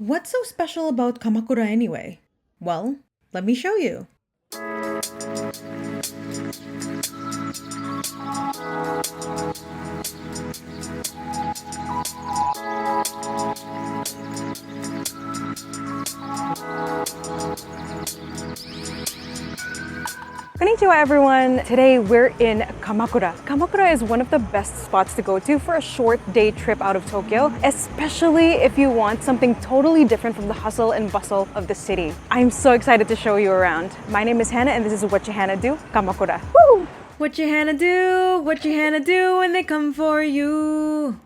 What's so special about Kamakura anyway? Well, let me show you. Konnichiwa everyone! Today we're in Kamakura. Kamakura is one of the best spots to go to for a short day trip out of Tokyo, especially if you want something totally different from the hustle and bustle of the city. I'm so excited to show you around. My name is Hana and this is Whatchuhanado, Kamakura. Woo! What you Hana do? What you Hana do when they come for you?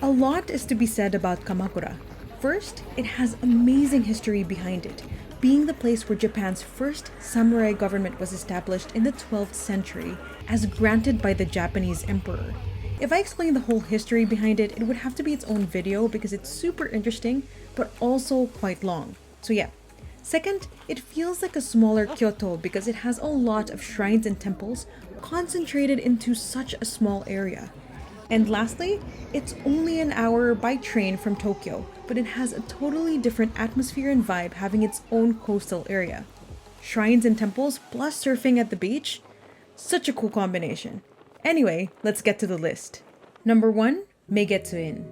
A lot is to be said about Kamakura. First, it has amazing history behind it, being the place where Japan's first samurai government was established in the 12th century as granted by the Japanese emperor. If I explain the whole history behind it, it would have to be its own video because it's super interesting, but also quite long. So yeah. Second, it feels like a smaller Kyoto because it has a lot of shrines and temples concentrated into such a small area. And lastly, it's only an hour by train from Tokyo, but it has a totally different atmosphere and vibe having its own coastal area. Shrines and temples plus surfing at the beach? Such a cool combination. Anyway, let's get to the list. Number 1, Meigetsu-In.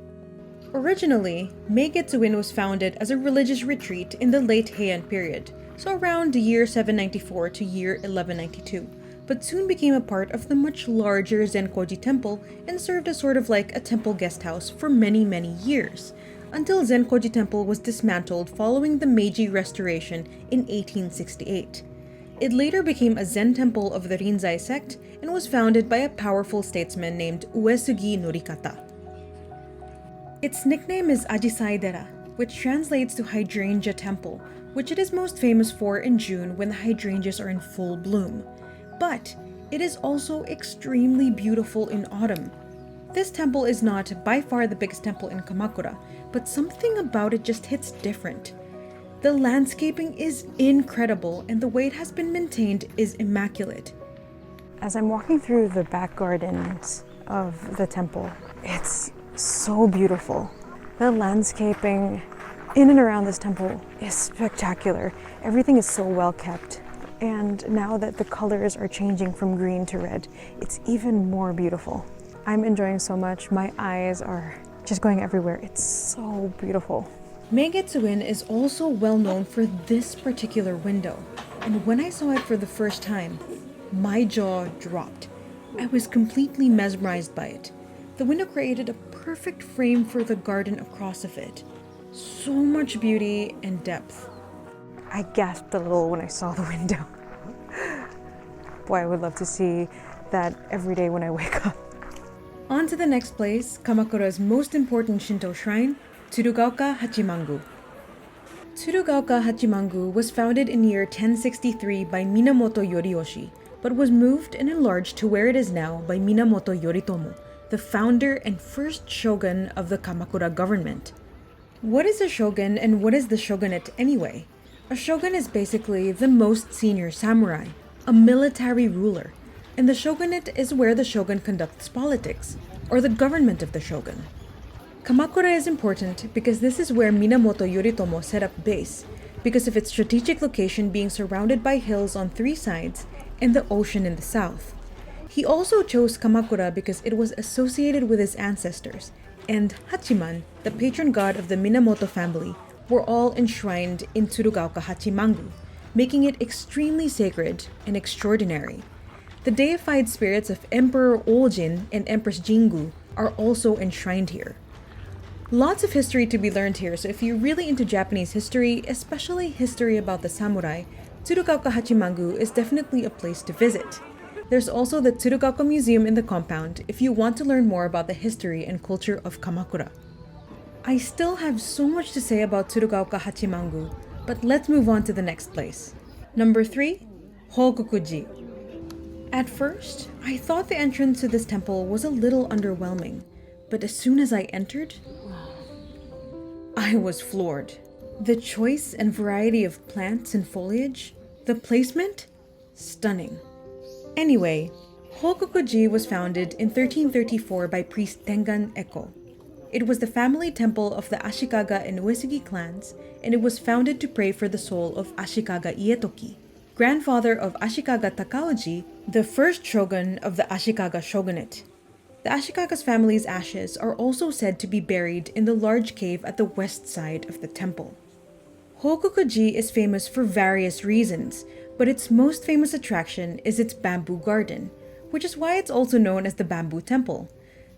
Originally, Meigetsu-In was founded as a religious retreat in the late Heian period, so around the year 794 to year 1192. But soon became a part of the much larger Zenkoji temple and served as sort of like a temple guest house for many years, until Zenkoji temple was dismantled following the Meiji Restoration in 1868. It later became a Zen temple of the Rinzai sect and was founded by a powerful statesman named Uesugi Norikata. Its nickname is Ajisai-dera, which translates to Hydrangea Temple, which it is most famous for in June when the hydrangeas are in full bloom. But it is also extremely beautiful in autumn. This temple is not by far the biggest temple in Kamakura, but something about it just hits different. The landscaping is incredible and the way it has been maintained is immaculate. As I'm walking through the back gardens of the temple, it's so beautiful. The landscaping in and around this temple is spectacular. Everything is so well kept. And now that the colors are changing from green to red, it's even more beautiful. I'm enjoying so much. My eyes are just going everywhere. It's so beautiful. Meigetsu-In is also well known for this particular window. And when I saw it for the first time, my jaw dropped. I was completely mesmerized by it. The window created a perfect frame for the garden across of it. So much beauty and depth. I gasped a little when I saw the window. Boy, I would love to see that every day when I wake up. On to the next place, Kamakura's most important Shinto shrine, Tsurugaoka Hachimangu. Tsurugaoka Hachimangu was founded in year 1063 by Minamoto Yoriyoshi, but was moved and enlarged to where it is now by Minamoto Yoritomo, the founder and first shogun of the Kamakura government. What is a shogun and what is the shogunate anyway? A shogun is basically the most senior samurai, a military ruler, and the shogunate is where the shogun conducts politics, or the government of the shogun. Kamakura is important because this is where Minamoto Yoritomo set up base, because of its strategic location being surrounded by hills on 3 sides and the ocean in the south. He also chose Kamakura because it was associated with his ancestors, and Hachiman, the patron god of the Minamoto family, were all enshrined in Tsurugaoka Hachimangu, making it extremely sacred and extraordinary. The deified spirits of Emperor Oljin and Empress Jingu are also enshrined here. Lots of history to be learned here, so if you're really into Japanese history, especially history about the samurai, Tsurugaoka Hachimangu is definitely a place to visit. There's also the Tsurugaoka Museum in the compound if you want to learn more about the history and culture of Kamakura. I still have so much to say about Tsurugaoka Hachimangu, but let's move on to the next place. Number 3, Houkokuji. At first, I thought the entrance to this temple was a little underwhelming, but as soon as I entered, I was floored. The choice and variety of plants and foliage, the placement, stunning. Anyway, Houkokuji was founded in 1334 by priest Tengan Eko. It was the family temple of the Ashikaga and Uesugi clans, and it was founded to pray for the soul of Ashikaga Ietoki, grandfather of Ashikaga Takaoji, the first shogun of the Ashikaga shogunate. The Ashikaga family's ashes are also said to be buried in the large cave at the west side of the temple. Houkokuji is famous for various reasons, but its most famous attraction is its bamboo garden, which is why it's also known as the Bamboo Temple.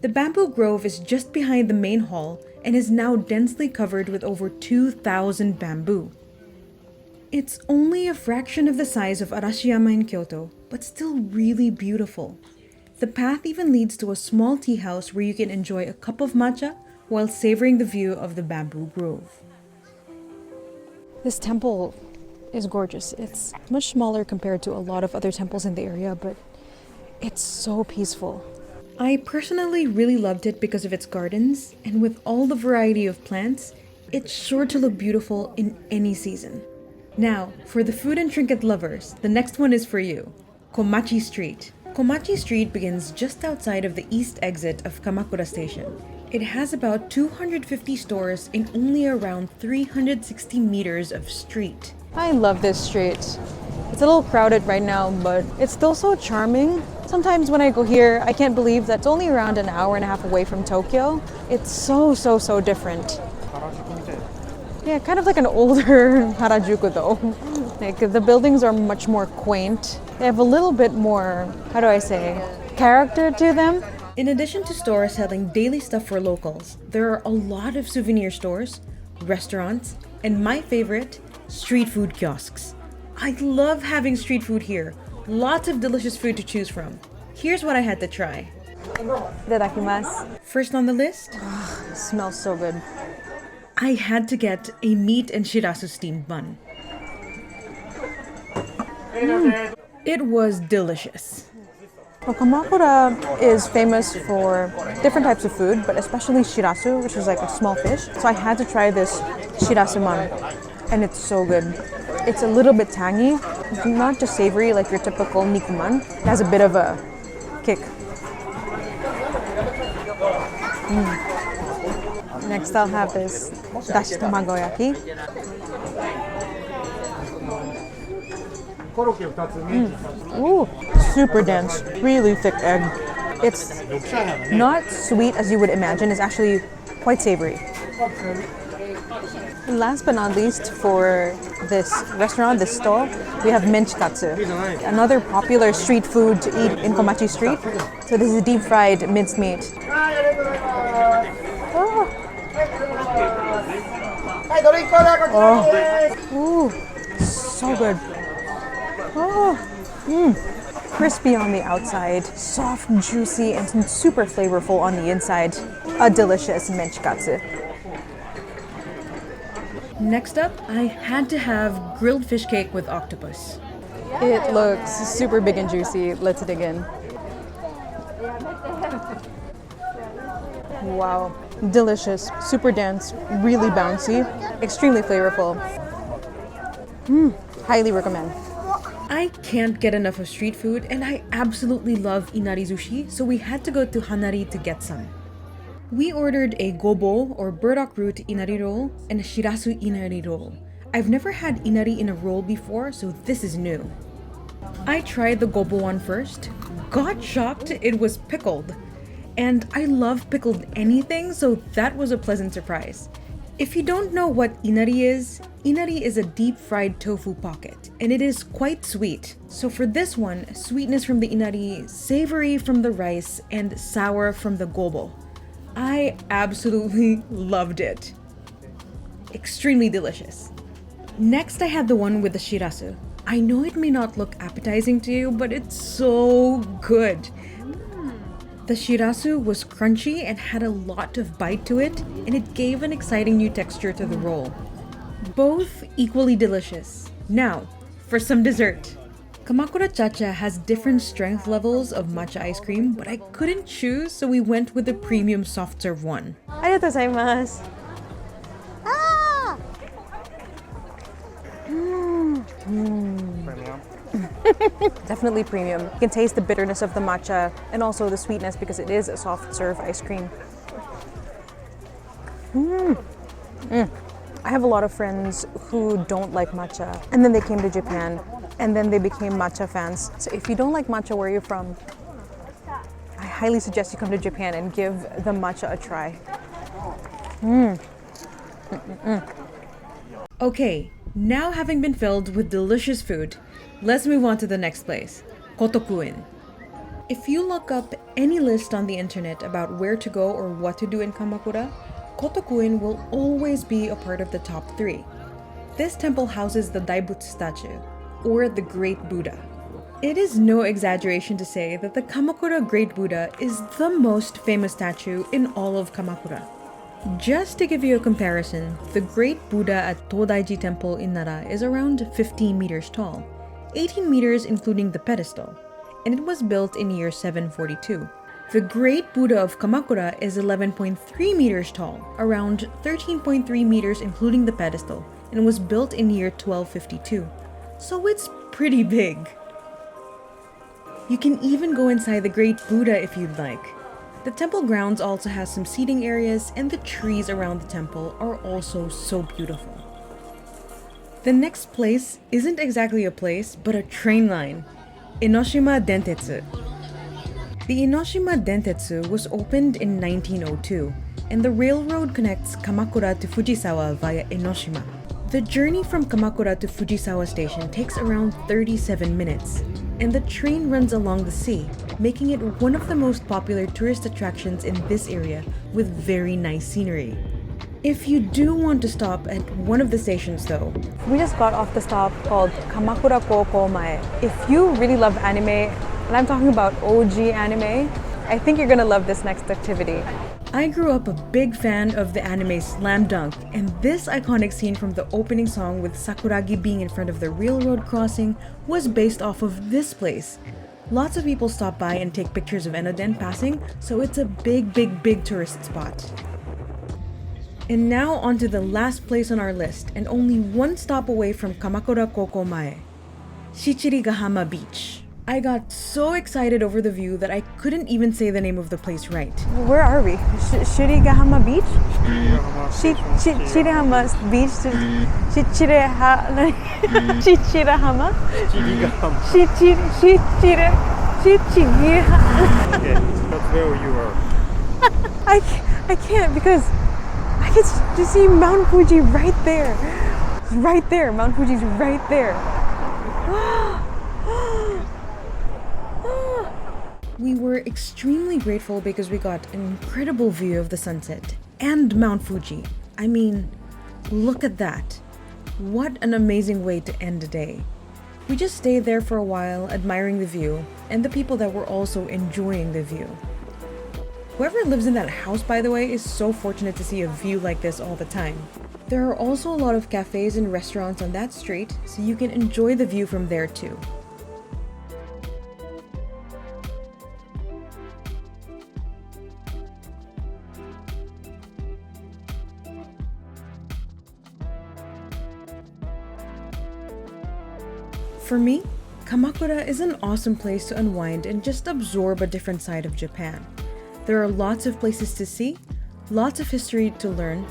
The bamboo grove is just behind the main hall and is now densely covered with over 2,000 bamboo. It's only a fraction of the size of Arashiyama in Kyoto, but still really beautiful. The path even leads to a small tea house where you can enjoy a cup of matcha while savoring the view of the bamboo grove. This temple is gorgeous. It's much smaller compared to a lot of other temples in the area, but it's so peaceful. I personally really loved it because of its gardens, and with all the variety of plants, it's sure to look beautiful in any season. Now, for the food and trinket lovers, the next one is for you, Komachi Street. Komachi Street begins just outside of the east exit of Kamakura Station. It has about 250 stores in only around 360 meters of street. I love this street. It's a little crowded right now, but it's still so charming. Sometimes when I go here, I can't believe that it's only around an hour and a half away from Tokyo. It's so different. Yeah, kind of like an older Harajuku though. Like the buildings are much more quaint. They have a little bit more, how do I say, character to them. In addition to stores selling daily stuff for locals, there are a lot of souvenir stores, restaurants, and my favorite, street food kiosks. I love having street food here. Lots of delicious food to choose from. Here's what I had to try. Itadakimasu. First on the list, It smells so good. I had to get a meat and shirasu steamed bun. It was delicious. Well, Kamakura is famous for different types of food, but especially shirasu, which is like a small fish. So I had to try this shirasuman, and it's so good. It's a little bit tangy, not just savory like your typical nikuman. It has a bit of a kick. Next I'll have this dashi tamagoyaki. Ooh, super dense, really thick egg. It's not sweet as you would imagine, it's actually quite savory. And last but not least, for this restaurant, this stall, we have menchikatsu, another popular street food to eat in Komachi Street. So this is deep fried minced meat. Ooh, so good. Crispy on the outside, soft, juicy, and super flavorful on the inside. A delicious menchikatsu. Next up, I had to have grilled fish cake with octopus. It looks super big and juicy. Let's dig in. Wow, delicious, super dense, really bouncy, extremely flavorful. Highly recommend. I can't get enough of street food, and I absolutely love inari sushi, so we had to go to Hanari to get some. We ordered a gobo or burdock root inari roll and a shirasu inari roll. I've never had inari in a roll before, so this is new. I tried the gobo one first, got shocked it was pickled. And I love pickled anything, so that was a pleasant surprise. If you don't know what inari is a deep fried tofu pocket, and it is quite sweet. So for this one, sweetness from the inari, savory from the rice, and sour from the gobo. I absolutely loved it. Extremely delicious. Next I had the one with the shirasu. I know it may not look appetizing to you, but it's so good. The shirasu was crunchy and had a lot of bite to it, and it gave an exciting new texture to the roll. Both equally delicious. Now, for some dessert. Kamakura Chacha has different strength levels of matcha ice cream, but I couldn't choose, so we went with the premium soft serve one. Arigatou gozaimasu. Definitely premium. You can taste the bitterness of the matcha and also the sweetness because it is a soft serve ice cream. I have a lot of friends who don't like matcha, and then they came to Japan, and then they became matcha fans. So if you don't like matcha, where you're from, I highly suggest you come to Japan and give the matcha a try. Okay, now having been filled with delicious food, let's move on to the next place, Kotoku-In. If you look up any list on the internet about where to go or what to do in Kamakura, Kotoku-In will always be a part of the top 3. This temple houses the Daibutsu statue, or the Great Buddha. It is no exaggeration to say that the Kamakura Great Buddha is the most famous statue in all of Kamakura. Just to give you a comparison, the Great Buddha at Todaiji Temple in Nara is around 15 meters tall, 18 meters including the pedestal, and it was built in year 742. The Great Buddha of Kamakura is 11.3 meters tall, around 13.3 meters including the pedestal, and was built in year 1252. So it's pretty big. You can even go inside the Great Buddha if you'd like. The temple grounds also has some seating areas, and the trees around the temple are also so beautiful. The next place isn't exactly a place, but a train line. Enoshima Dentetsu. The Enoshima Dentetsu was opened in 1902, and the railroad connects Kamakura to Fujisawa via Enoshima. The journey from Kamakura to Fujisawa Station takes around 37 minutes, and the train runs along the sea, making it one of the most popular tourist attractions in this area with very nice scenery. If you do want to stop at one of the stations though, We just got off the stop called Kamakura Koukou Mae. If you really love anime, and I'm talking about OG anime, I think you're gonna love this next activity. I grew up a big fan of the anime Slam Dunk, and this iconic scene from the opening song with Sakuragi being in front of the railroad crossing was based off of this place. Lots of people stop by and take pictures of Enoden passing, so it's a big tourist spot. And now onto the last place on our list, and only one stop away from Kamakura Koukou Mae, Shichirigahama Beach. I got so excited over the view that I couldn't even say the name of the place right. Where are we? Shichirigahama Beach? Shichirigahama Beach? Shichirigahama? Shichirigahama? Okay, that's where you are. I can't because I can just see Mount Fuji right there. Right there. Mount Fuji's right there. We were extremely grateful because we got an incredible view of the sunset and Mount Fuji. I mean, look at that. What an amazing way to end a day. We just stayed there for a while admiring the view and the people that were also enjoying the view. Whoever lives in that house, by the way, is so fortunate to see a view like this all the time. There are also a lot of cafes and restaurants on that street, so you can enjoy the view from there too. For me, Kamakura is an awesome place to unwind and just absorb a different side of Japan. There are lots of places to see, lots of history to learn,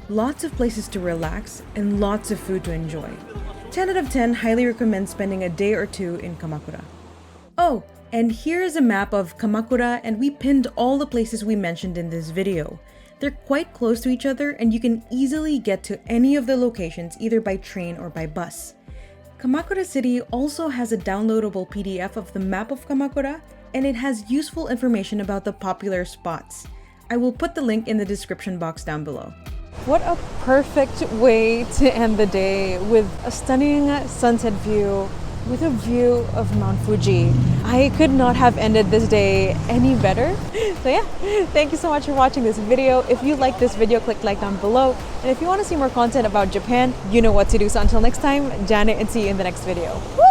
lots of places to relax, and lots of food to enjoy. 10 out of 10 highly recommend spending a day or two in Kamakura. Oh, and here is a map of Kamakura, and we pinned all the places we mentioned in this video. They're quite close to each other and you can easily get to any of the locations either by train or by bus. Kamakura City also has a downloadable PDF of the map of Kamakura, and it has useful information about the popular spots. I will put the link in the description box down below. What a perfect way to end the day with a stunning sunset view, with a view of Mount Fuji. I could not have ended this day any better. So yeah, thank you so much for watching this video. If you like this video, click like down below. And if you want to see more content about Japan, you know what to do. So until next time, Janet, and see you in the next video. Woo!